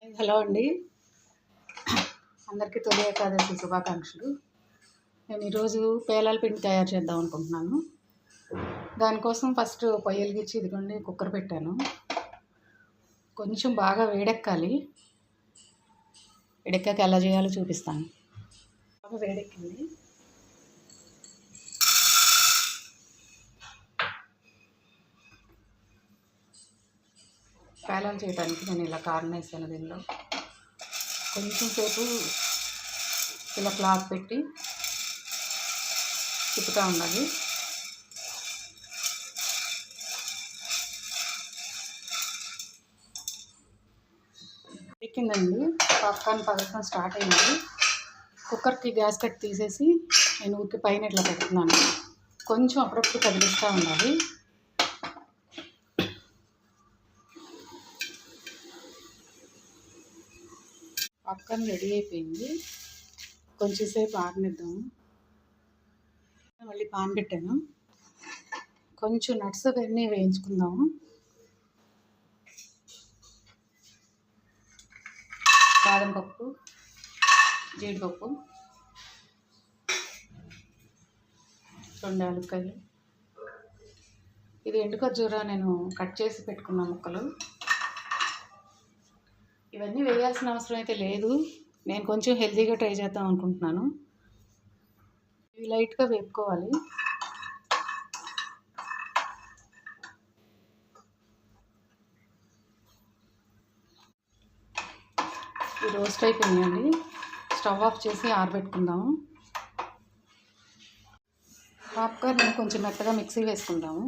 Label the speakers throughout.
Speaker 1: Hello అండి, అందరికీ తొలి ఏకాదశి శుభాకాంక్షలు. నేను ఈరోజు పేలాల పిండి తయారు చేద్దాం అనుకుంటున్నాను. దానికోసం ఫస్ట్ పొయ్యి వెలిగించి ఇదిగోండి కుక్కర్ పెట్టాను. కొంచెం బాగా వేడెక్కాలి. వేడెక్కాక ఎలా చేయాలో చూపిస్తాను. బాగా వేడెక్కింది. పేలాలు చేయడానికి నేను ఇలా కారం వేసాను. దీనిలో కొంచెం సేపు ఇలా క్లాత్ పెట్టి తిప్పుతూ ఉండాలి. ఎక్కిందండి, పాప్కార్న్ పథకం స్టార్ట్ అయింది. కుక్కర్కి గ్యాస్ కట్ తీసేసి నేను ఊరికి పైన ఇట్లా పెడుతున్నాను. కొంచెం అప్పుడప్పుడు కదిలిస్తూ ఉండాలి. పాప్కార్న్ రెడీ అయిపోయింది. కొంచెంసేపు ఆరనిద్దాము. మళ్ళీ పాన్ పెట్టాను. కొంచెం నట్స్ అవన్నీ వేయించుకుందాము. బాదం పప్పు, జీడిపప్పు, 2 యాలక్కాయలు. ఇది ఎండు ఖర్జూర నేను కట్ చేసి పెట్టుకున్న ముక్కలు. ఇవన్నీ వేయాల్సిన అవసరం అయితే లేదు. నేను కొంచెం హెల్తీగా ట్రై చేద్దాం అనుకుంటున్నాను. ఇవి లైట్గా వేపుకోవాలి. ఈ రోస్ట్ అయిపోయినాయండి. స్టవ్ ఆఫ్ చేసి ఆరబెట్టుకుందాము. పాప్కార్న్ కొంచెం మెత్తగా మిక్సీ వేసుకుందాము.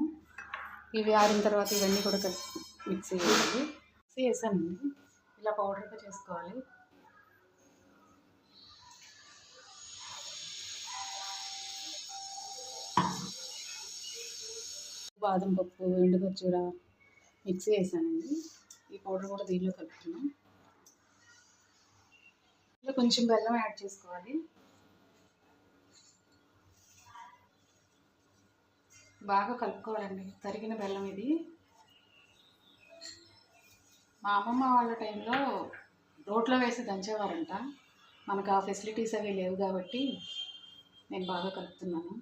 Speaker 1: ఇవి ఆరిన తర్వాత ఇవన్నీ కూడా మిక్సీ వేయాలి. మిక్సీ వేసానండి. ఇలా పౌడర్గా చేసుకోవాలి. బాదం పప్పు, ఎండు ఖర్జూర మిక్సీ వేసానండి. ఈ పౌడర్ కూడా దీనిలో కలుపుతున్నాం. ఇలా కొంచెం బెల్లం యాడ్ చేసుకోవాలి. బాగా కలుపుకోవాలండి. తరిగిన బెల్లం ఇది. మా అమ్మమ్మ వాళ్ళ టైంలో రోట్లో వేసి దంచేవారంట. మనకు ఆ ఫెసిలిటీస్ అవి లేవు కాబట్టి నేను బాగా కలుపుతున్నాను.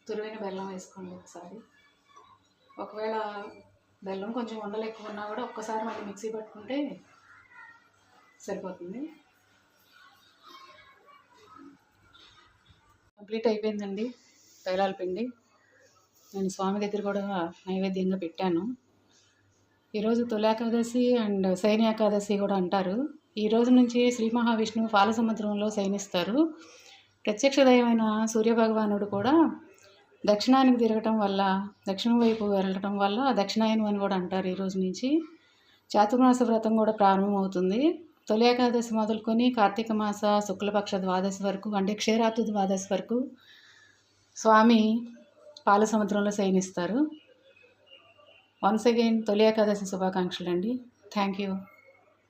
Speaker 1: తురిమిన బెల్లం వేసుకోండి ఒకసారి. ఒకవేళ బెల్లం కొంచెం ఉండలు ఎక్కువ ఉన్నా కూడా ఒక్కసారి మళ్ళీ మిక్సీ పట్టుకుంటే సరిపోతుంది. కంప్లీట్ అయిపోయిందండి పేలాల పిండి. నేను స్వామి దగ్గర కూడా నైవేద్యంగా పెట్టాను. ఈరోజు తొలి ఏకాదశి అండ్ శయన ఏకాదశి కూడా అంటారు. ఈ రోజు నుంచి శ్రీ మహావిష్ణువు పాలసముద్రంలో శయనిస్తారు. ప్రత్యక్ష దైవమైన సూర్యభగవానుడు కూడా దక్షిణానికి తిరగటం వల్ల, దక్షిణం వైపు వెళ్ళటం వల్ల దక్షిణాయనం అని కూడా అంటారు. ఈరోజు నుంచి చాతుర్మాస వ్రతం కూడా ప్రారంభమవుతుంది. తొలి ఏకాదశి మొదలుకొని కార్తీక మాస శుక్లపక్ష ద్వాదశి వరకు, అంటే క్షీరాతు ద్వాదశి వరకు స్వామి పాలసముద్రంలో శయనిస్తారు. వన్స్ అగైన్ తొలి ఏకాదశి శుభాకాంక్షలు అండి. Thank you.